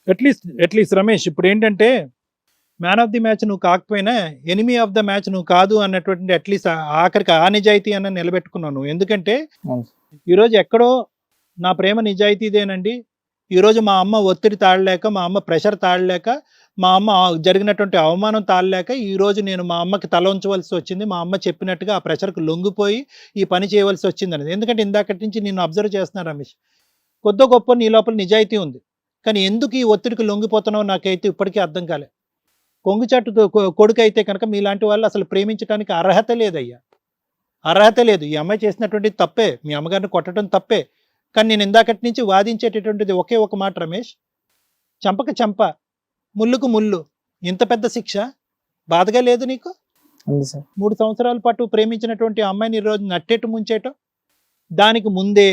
At least Ramesh ఇప్పుడు ఏంటంటే man of the match నువ్వు కాకపోయినా ఎనిమీ ఆఫ్ ద మ్యాచ్ నువ్వు కాదు అన్నటువంటి అట్లీస్ట్ ఆఖరికి ఆ నిజాయితీ అన్న నిలబెట్టుకున్నావు నువ్వు. ఎందుకంటే అవును సార్. ఈరోజు ఎక్కడో నా ప్రేమ నిజాయితీదేనండి, ఈరోజు మా అమ్మ ఒత్తిడి తాళలేక, మా అమ్మ ప్రెషర్ తాళలేక, మా అమ్మ జరిగినటువంటి అవమానం తాళలేక ఈరోజు నేను మా అమ్మకి తల ఉంచవలసి వచ్చింది, మా అమ్మ చెప్పినట్టుగా ఆ ప్రెషర్కి లొంగిపోయి ఈ పని చేయవలసి వచ్చింది అనేది. ఎందుకంటే ఇందాకటి నుంచి నేను అబ్జర్వ్ చేస్తున్నాను రమేష్, కొద్దో గొప్ప నీ లోపల నిజాయితీ ఉంది, కానీ ఎందుకు ఈ ఒత్తిడికి లొంగిపోతున్నావు నాకైతే ఇప్పటికీ అర్థం కాలే. కొంగుచాటు కొడుకు అయితే కనుక మీలాంటి వాళ్ళు అసలు ప్రేమించడానికి అర్హత లేదయ్యా, అర్హత లేదు. ఈ అమ్మాయి చేసినటువంటి తప్పే, మీ అమ్మగారిని కొట్టడం తప్పే, కానీ నేను ఇందాకటి నుంచి వాదించేటటువంటిది ఒకే ఒక మాట రమేష్, చంపక చంప, ముళ్ళుకు ముళ్ళు, ఇంత పెద్ద శిక్ష బాధగా లేదు నీకు? ఉంది సార్. 3 సంవత్సరాల పాటు ప్రేమించినటువంటి అమ్మాయిని ఈరోజు నట్టేట్టు ముంచేయటం, దానికి ముందే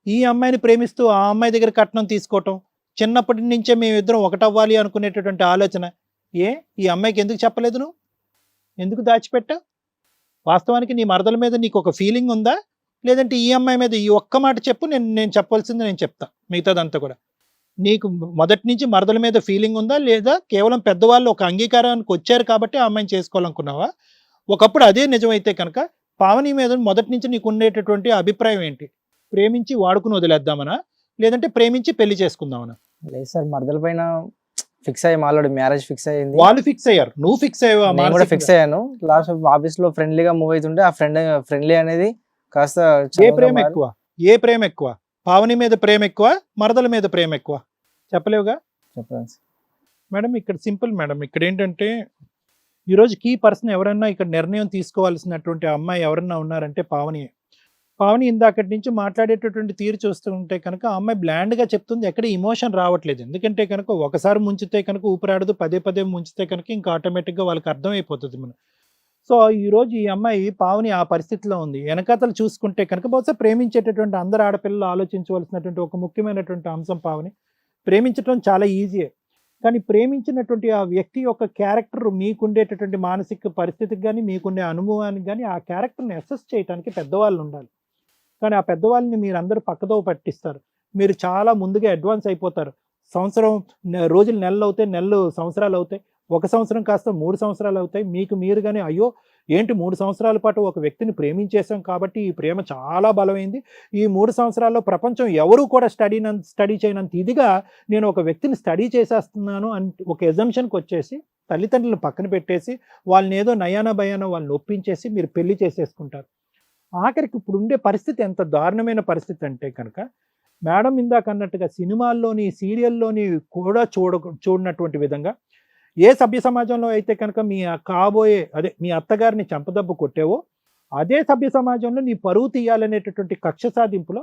ఈ అమ్మాయిని ప్రేమిస్తూ ఆ అమ్మాయి దగ్గర కట్నం తీసుకోవటం, చిన్నప్పటి నుంచే మేమిద్దరం ఒకటవ్వాలి అనుకునేటటువంటి ఆలోచన, ఈ అమ్మాయికి ఎందుకు చెప్పలేదు నువ్వు? ఎందుకు దాచిపెట్టావు? వాస్తవానికి నీ మరదల మీద నీకు ఒక ఫీలింగ్ ఉందా, లేదంటే ఈ అమ్మాయి మీద ఈ ఒక్క మాట చెప్పు, నేను చెప్పాల్సింది నేను చెప్తా, మిగతాదంతా కూడా. నీకు మొదటి నుంచి మరదల మీద ఫీలింగ్ ఉందా, లేదా కేవలం పెద్దవాళ్ళు ఒక అంగీకారానికి వచ్చారు కాబట్టి ఆ అమ్మాయిని చేసుకోవాలనుకున్నావా? ఒకప్పుడు అదే నిజమైతే కనుక పావని మీద మొదటి నుంచి నీకు ఉండేటటువంటి అభిప్రాయం ఏంటి? ప్రేమించి వాడుకుని వదిలేద్దామనా, లేదంటే ప్రేమించి పెళ్లి చేసుకుందామనా? లేదు సార్, మరదల పైన ఫిక్స్ అయ్యి ఆల్రెడీ మ్యారేజ్ ఫిక్స్ అయ్యింది. వాళ్ళు ఫిక్స్ అయ్యారు, నువ్వు ఫిక్స్ అయ్యావా? నేను కూడా ఫిక్స్ అయ్యాను. లాస్ట్ ఆఫీస్ లో ఫ్రెండ్లీగా మూవ్ అవుతుంటే ఆ ఫ్రెండ్లీ అనేది కాస్త ఏ ప్రేమ ఎక్కువ, ఏ ప్రేమ ఎక్కువ? పావని మీద ప్రేమ ఎక్కువ, మరదల మీద ప్రేమ ఎక్కువ? చెప్పలేవుగా చెప్పాను సార్. మేడం. ఇక్కడ సింపుల్ మేడం, ఇక్కడ ఏంటంటే ఈరోజు కీ పర్సన్ ఎవరన్నా ఇక్కడ నిర్ణయం తీసుకోవాల్సినటువంటి అమ్మాయి ఎవరన్నా ఉన్నారంటే పావని. పావని ఇందాకటి నుంచి మాట్లాడేటటువంటి తీరు చూస్తుంటే కనుక ఆ అమ్మాయి బ్లాండ్గా చెప్తుంది, ఎక్కడ ఇమోషన్ రావట్లేదు. ఎందుకంటే కనుక ఒకసారి ముంచితే కనుక ఊపిరాడదు, పదే పదే ముంచితే కనుక ఇంకా ఆటోమేటిక్గా వాళ్ళకి అర్థమైపోతుంది మనం. సో ఈరోజు ఈ అమ్మాయి పావని ఆ పరిస్థితిలో ఉంది. వెనకాతలు చూసుకుంటే కనుక బహుశా ప్రేమించేటటువంటి అందరు ఆడపిల్లలు ఆలోచించవలసినటువంటి ఒక ముఖ్యమైనటువంటి అంశం పావని. ప్రేమించడం చాలా ఈజీయే, కానీ ప్రేమించినటువంటి ఆ వ్యక్తి యొక్క క్యారెక్టర్, మీకుండేటటువంటి మానసిక పరిస్థితికి కానీ, మీకుండే అనుభవానికి కానీ ఆ క్యారెక్టర్ని అసెస్ చేయడానికి పెద్దవాళ్ళు ఉండాలి. కానీ ఆ పెద్దవాళ్ళని మీరు అందరూ పక్కదో పట్టిస్తారు. మీరు చాలా ముందుగా అడ్వాన్స్ అయిపోతారు. సంవత్సరం రోజులు నెలలు అవుతాయి, నెలలు సంవత్సరాలు అవుతాయి, 1 సంవత్సరం కాస్త 3 సంవత్సరాలు అవుతాయి. మీకు మీరుగానే అయ్యో ఏంటి 3 సంవత్సరాల పాటు ఒక వ్యక్తిని ప్రేమించేసాం కాబట్టి ఈ ప్రేమ చాలా బలమైంది, ఈ 3 సంవత్సరాల్లో ప్రపంచం ఎవరు కూడా స్టడీ చేయనంత ఇదిగా నేను ఒక వ్యక్తిని స్టడీ చేసేస్తున్నాను అని ఒక ఎజంప్షన్కి వచ్చేసి తల్లిదండ్రులను పక్కన పెట్టేసి వాళ్ళని ఏదో నయానా భయానో వాళ్ళని ఒప్పించేసి మీరు పెళ్లి చేసేసుకుంటారు. ఆఖరికి ఇప్పుడు ఉండే పరిస్థితి ఎంత దారుణమైన పరిస్థితి అంటే కనుక, మేడం ఇందాక అన్నట్టుగా సినిమాల్లోని సీరియల్లోని కూడా చూడనటువంటి విధంగా ఏ సభ్య సమాజంలో అయితే కనుక మీ అత్తగారిని చంపదెబ్బ కొట్టేవో, అదే సభ్య సమాజంలో నీ పరువు తీయాలనేటటువంటి కక్ష సాధింపులో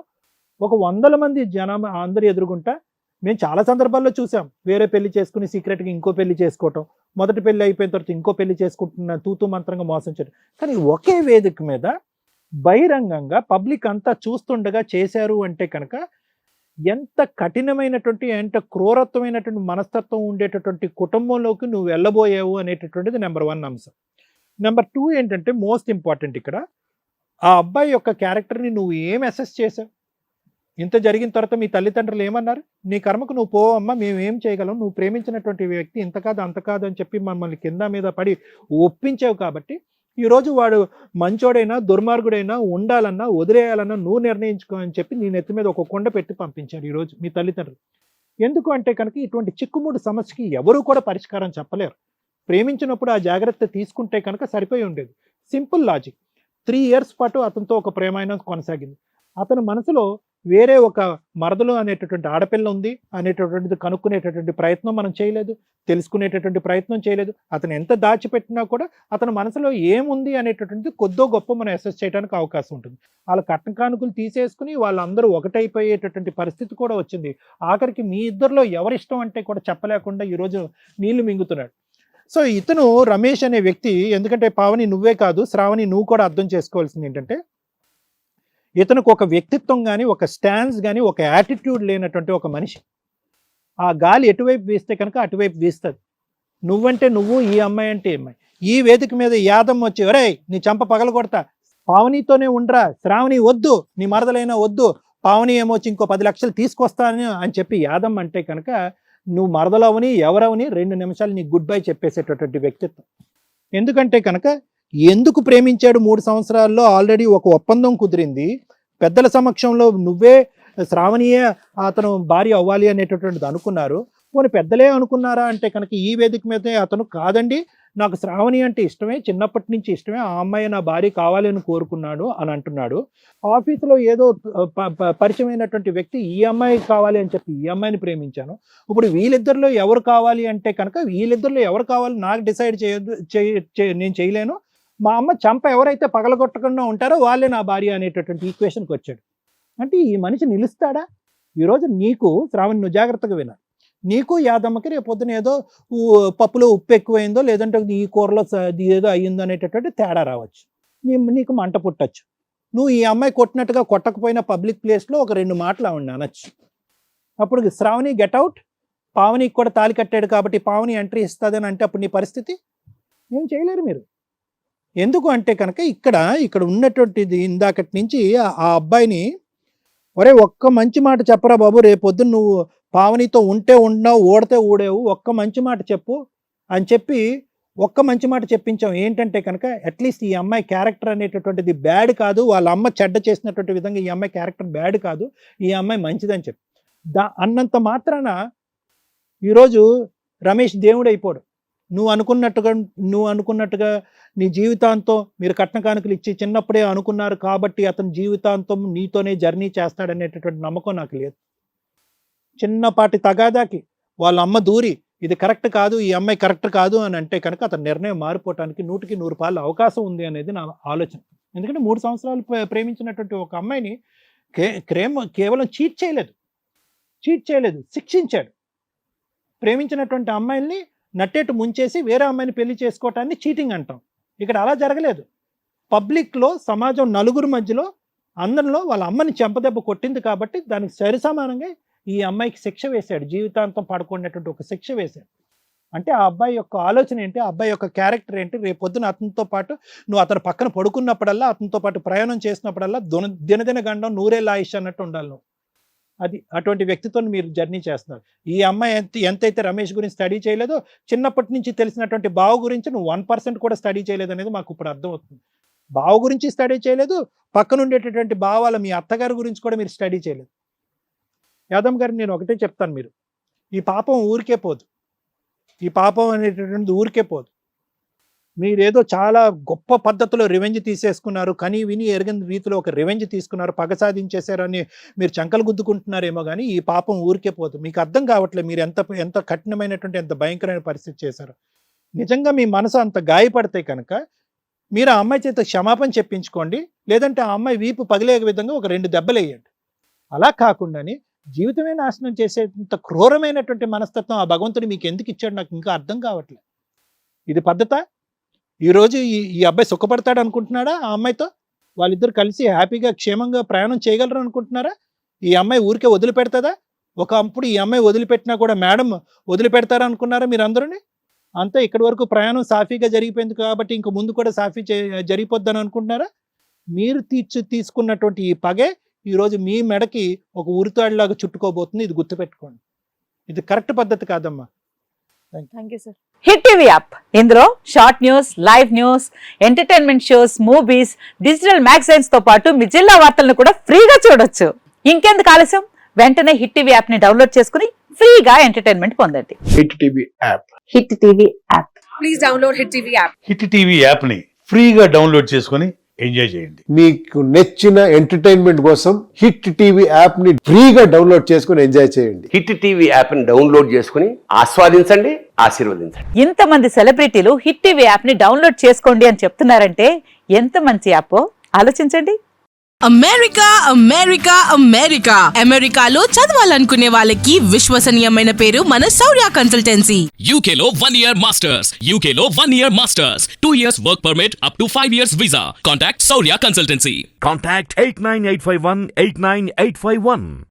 ఒక 100 మంది జనం అందరు ఎదురుగుంటా మేము చాలా సందర్భాల్లో చూసాం. వేరే పెళ్లి చేసుకుని సీక్రెట్గా ఇంకో పెళ్లి చేసుకోవటం, మొదటి పెళ్లి అయిపోయిన తర్వాత ఇంకో పెళ్లి చేసుకుంటున్న తూతూ మంత్రంగా మోసం చేయడం. కానీ ఒకే వేదిక మీద బహిరంగంగా పబ్లిక్ అంతా చూస్తుండగా చేశారు అంటే కనుక ఎంత కఠినమైనటువంటి, ఎంత క్రూరత్వమైనటువంటి మనస్తత్వం ఉండేటటువంటి కుటుంబంలోకి నువ్వు వెళ్ళబోయావు అనేటటువంటిది నెంబర్ 1 అంశం. నెంబర్ 2 ఏంటంటే మోస్ట్ ఇంపార్టెంట్ ఇక్కడ, ఆ అబ్బాయి యొక్క క్యారెక్టర్ని నువ్వు ఏం అసెస్ చేసావు? ఇంత జరిగిన తర్వాత మీ తల్లిదండ్రులు ఏమన్నారు? నీ కర్మకు నువ్వు పోవమ్మా, మేము ఏం చేయగలం, నువ్వు ప్రేమించినటువంటి వ్యక్తి ఇంత కాదు అంత కాదు అని చెప్పి మమ్మల్ని కింద మీద పడి ఒప్పించావు కాబట్టి ఈరోజు వాడు మంచోడైనా దుర్మార్గుడైనా ఉండాలన్నా వదిలేయాలన్నా నువ్వు నిర్ణయించుకో అని చెప్పి నీ నెత్తి మీద ఒక కొండ పెట్టి పంపించారు ఈరోజు మీ తల్లిదండ్రులు. ఎందుకు అంటే కనుక ఇటువంటి చిక్కుముడి సమస్యకి ఎవరు కూడా పరిష్కారం చెప్పలేరు. ప్రేమించినప్పుడు ఆ జాగ్రత్త తీసుకుంటే కనుక సరిపోయి ఉండేది. Simple logic. 3 years పాటు అతనితో ఒక ప్రేమాయణం కొనసాగింది. అతని మనసులో వేరే ఒక మరదలు అనేటటువంటి ఆడపిల్ల ఉంది అనేటటువంటిది కనుక్కునేటటువంటి ప్రయత్నం మనం చేయలేదు, తెలుసుకునేటటువంటి ప్రయత్నం చేయలేదు. అతను ఎంత దాచిపెట్టినా కూడా అతని మనసులో ఏముంది అనేటటువంటిది కొద్దో గొప్ప మనం అసెస్ చేయడానికి అవకాశం ఉంటుంది. వాళ్ళ కట్న కానుకలు తీసేసుకుని వాళ్ళందరూ ఒకటైపోయేటటువంటి పరిస్థితి కూడా వచ్చింది. ఆఖరికి మీ ఇద్దరిలో ఎవరిష్టం అంటే కూడా చెప్పలేకుండా ఈరోజు నీళ్లు మింగుతున్నాడు. సో ఇతను రమేష్ అనే వ్యక్తి, ఎందుకంటే పావని నువ్వే కాదు శ్రావణి నువ్వు కూడా అర్థం చేసుకోవాల్సింది ఏంటంటే, ఇతనికి ఒక వ్యక్తిత్వం కానీ, ఒక స్టాన్స్ కానీ, ఒక యాటిట్యూడ్ లేనటువంటి ఒక మనిషి. ఆ గాలి ఎటువైపు వీస్తే కనుక అటువైపు వీస్తుంది. నువ్వంటే నువ్వు, ఈ అమ్మాయి అంటే అమ్మాయి. ఈ వేదిక మీద యాదమ్మ వచ్చి ఒరే నీ చంప పగలగొడతా, పావనితోనే ఉండరా, శ్రావణి వద్దు, నీ మరదలైనా వద్దు, పావని ఏమొచ్చి ఇంకో 10 లక్షలు తీసుకొస్తాను అని చెప్పి యాదమ్మ అంటే కనుక నువ్వు మరదలవని ఎవరవని 2 నిమిషాలు నీకు గుడ్ బై చెప్పేసేటటువంటి వ్యక్తిత్వం. ఎందుకంటే కనుక ఎందుకు ప్రేమించాడు 3 సంవత్సరాల్లో ఆల్రెడీ ఒక ఒప్పందం కుదిరింది. పెద్దల సమక్షంలో నువ్వే శ్రావణియే అతను భార్య అవ్వాలి అనేటటువంటిది అనుకున్నారు. పోనీ పెద్దలే అనుకున్నారా అంటే కనుక ఈ వేదిక మీదే అతను కాదండి నాకు శ్రావణి అంటే ఇష్టమే, చిన్నప్పటి నుంచి ఇష్టమే, ఆ అమ్మాయి నా భార్య కావాలి అని కోరుకున్నాడు అని అంటున్నాడు. ఆఫీసులో ఏదో పరిచయమైనటువంటి వ్యక్తి ఈ అమ్మాయి కావాలి అని చెప్పి ఈ అమ్మాయిని ప్రేమించాను. ఇప్పుడు వీళ్ళిద్దరిలో ఎవరు కావాలి అంటే కనుక వీళ్ళిద్దరిలో ఎవరు కావాలి నాకు డిసైడ్ నేను చేయలేను. మా అమ్మ చంప ఎవరైతే పగలగొట్టకుండా ఉంటారో వాళ్ళే నా భార్య అనేటటువంటి ఈక్వేషన్కి వచ్చాడు. అంటే ఈ మనిషి నిలుస్తాడా? ఈరోజు నీకు శ్రావణి నువ్వు జాగ్రత్తగా వినాలి. నీకు యాదమ్మకి రేపు పొద్దున ఏదో పప్పులో ఉప్పు ఎక్కువైందో లేదంటే ఈ కూరలో ఏదో అయ్యిందో అనేటటువంటి తేడా రావచ్చు. నీకు మంట పుట్టచ్చు. నువ్వు ఈ అమ్మాయి కొట్టినట్టుగా కొట్టకపోయినా పబ్లిక్ ప్లేస్లో ఒక 2 మాటలు ఆవిడ అనొచ్చు. అప్పుడు శ్రావణి గెట్ అవుట్, పావనికి కూడా తాళి కట్టాడు కాబట్టి పావని ఎంట్రీ ఇస్తుందని అంటే అప్పుడు నీ పరిస్థితి ఏం చేయలేరు మీరు. ఎందుకు అంటే కనుక ఇక్కడ ఉన్నటువంటిది ఇందాకటి నుంచి ఆ అబ్బాయిని ఒరే ఒక్క మంచి మాట చెప్పరా బాబు, రేపొద్దున నువ్వు పావనితో ఉంటే ఉన్నావు, ఓడితే ఊడేవు, ఒక్క మంచి మాట చెప్పు అని చెప్పి ఒక్క మంచి మాట చెప్పించాం. ఏంటంటే కనుక అట్లీస్ట్ ఈ అమ్మాయి క్యారెక్టర్ అనేటటువంటిది బ్యాడ్ కాదు, వాళ్ళ అమ్మ చెడ్డ చేసినటువంటి విధంగా ఈ అమ్మాయి క్యారెక్టర్ బ్యాడ్ కాదు, ఈ అమ్మాయి మంచిదని చెప్పి అన్నంత మాత్రాన ఈరోజు రమేష్ దేవుడు అయిపోడు. నువ్వు అనుకున్నట్టుగా నీ జీవితాంతం మీరు కట్న కానుకలు ఇచ్చి చిన్నప్పుడే అనుకున్నారు కాబట్టి అతను జీవితాంతం నీతోనే జర్నీ చేస్తాడనేటటువంటి నమ్మకం నాకు లేదు. చిన్నపాటి తగాదాకి వాళ్ళ అమ్మ దూరి ఇది కరెక్ట్ కాదు, ఈ అమ్మాయి కరెక్ట్ కాదు అని అంటే కనుక అతని నిర్ణయం మారిపోవటానికి 100కి 100 పాలు అవకాశం ఉంది అనేది నా ఆలోచన. ఎందుకంటే 3 సంవత్సరాలు ప్రేమించినటువంటి ఒక అమ్మాయిని కేవలం చీట్ చేయలేదు, శిక్షించాడు. ప్రేమించినటువంటి అమ్మాయిల్ని నట్టేటు ముంచేసి వేరే అమ్మాయిని పెళ్లి చేసుకోవటాన్ని చీటింగ్ అంటాం. ఇక్కడ అలా జరగలేదు. పబ్లిక్లో సమాజం నలుగురు మధ్యలో అందరిలో వాళ్ళ అమ్మని చెంపదెబ్బ కొట్టింది కాబట్టి దానికి సరిసమానంగా ఈ అమ్మాయికి శిక్ష వేశాడు, జీవితాంతం పడుకునేటువంటి ఒక శిక్ష వేశాడు. అంటే ఆ అబ్బాయి యొక్క ఆలోచన ఏంటి, ఆ అబ్బాయి యొక్క క్యారెక్టర్ ఏంటి, రేపొద్దున అతనితో పాటు నువ్వు అతని పక్కన పడుకున్నప్పుడల్లా అతనితో పాటు ప్రయాణం చేసినప్పుడల్లా దినదిన గండం నూరేళ్ళ ఆయుష్ అన్నట్టు ఉండాలి నువ్వు. అది అటువంటి వ్యక్తితో మీరు జర్నీ చేస్తున్నారు. ఈ అమ్మాయి ఎంతైతే రమేష్ గురించి స్టడీ చేయలేదో చిన్నప్పటి నుంచి తెలిసినటువంటి బావ గురించి నువ్వు 1% కూడా స్టడీ చేయలేదు అనేది మాకు ఇప్పుడు అర్థమవుతుంది. బావ గురించి స్టడీ చేయలేదు, పక్కన ఉండేటటువంటి బావాల మీ అత్తగారి గురించి కూడా మీరు స్టడీ చేయలేదు. యాదవ్ గారు నేను ఒకటే చెప్తాను, మీరు ఈ పాపం ఊరికే పోదు, ఈ పాపం అనేటటువంటిది ఊరికే పోదు. మీరేదో చాలా గొప్ప పద్ధతిలో రివెంజ్ తీసేసుకున్నారు, కని విని ఎరగని రీతిలో ఒక రివెంజ్ తీసుకున్నారు, పగ సాధించేశారని మీరు చంకలు గుద్దుకుంటున్నారేమో కానీ ఈ పాపం ఊరికే పోదు. మీకు అర్థం కావట్లేదు మీరు ఎంత కఠినమైనటువంటి ఎంత భయంకరమైన పరిస్థితి చేశారు. నిజంగా మీ మనసు అంత గాయపడితే కనుక మీరు ఆ అమ్మాయి చేత క్షమాపణ చెప్పించుకోండి, లేదంటే ఆ అమ్మాయి వీపు పగిలే విధంగా ఒక 2 దెబ్బలు వేయండి. అలా కాకుండాని జీవితమే నాశనం చేసేంత క్రూరమైనటువంటి మనస్తత్వం ఆ భగవంతుడు మీకు ఎందుకు ఇచ్చాడు నాకు ఇంకా అర్థం కావట్లేదు. ఇది పద్ధత? ఈరోజు ఈ అబ్బాయి సుఖపడతాడు అనుకుంటున్నాడా? ఆ అమ్మాయితో వాళ్ళిద్దరు కలిసి హ్యాపీగా క్షేమంగా ప్రయాణం చేయగలరు అనుకుంటున్నారా? ఈ అమ్మాయి ఊరికే వదిలిపెడతాదా? ఒకప్పుడు ఈ అమ్మాయి వదిలిపెట్టినా కూడా మేడం వదిలిపెడతారా అనుకున్నారా మీరు అందరూని? అంతా ఇక్కడి వరకు ప్రయాణం సాఫీగా జరిగిపోయింది కాబట్టి ఇంక ముందు కూడా సాఫీ జరిగిపోద్దని అనుకుంటున్నారా? మీరు తీసుకున్నటువంటి ఈ పగే ఈరోజు మీ మెడకి ఒక ఉరితాడులాగా చుట్టుకోబోతుంది. ఇది గుర్తుపెట్టుకోండి. ఇది కరెక్ట్ పద్ధతి కాదమ్మా. Thank you sir. Hit TV app, ఇందులో short news, live news, entertainment shows, movies, digital magazines తో పాటు మీ జిల్లా వార్తలను కూడా ఫ్రీగా చూడొచ్చు. ఇంకెందుకు ఆలస్యం, వెంటనే హిట్ టీవీ యాప్ ని డౌన్లోడ్ చేసుకుని ఫ్రీగా ఎంటర్టైన్మెంట్ పొందండి. Hit TV app. Hit TV app. Please download hit TV app. Hit TV app ని ఫ్రీగా డౌన్లోడ్ చేసుకుని ఎంజాయ్ చేయండి. మీకు నచ్చిన ఎంటర్టైన్మెంట్ కోసం హిట్ టీవీ యాప్ ని ఫ్రీగా డౌన్లోడ్ చేసుకుని ఎంజాయ్ చేయండి. హిట్ టీవీ యాప్ ని డౌన్లోడ్ చేసుకుని ఆస్వాదించండి, ఆశీర్వదించండి. ఇంతమంది సెలబ్రిటీలు హిట్ టీవీ యాప్ ని డౌన్లోడ్ చేసుకోండి అని చెప్తున్నారంటే ఎంత మంచి యాప్ ఆలోచించండి. అమెరికా అమెరికా అమెరికా అమెరికాలో చదవాలనుకునే వాళ్ళకి విశ్వసనీయమైన పేరు మన శౌర్య కన్సల్టెన్సీ. UK లో 1 year masters. UK లో 1 year masters. 2 years work permit up to 5 years visa. Contact Saurya Consultancy. Contact 89851 89851.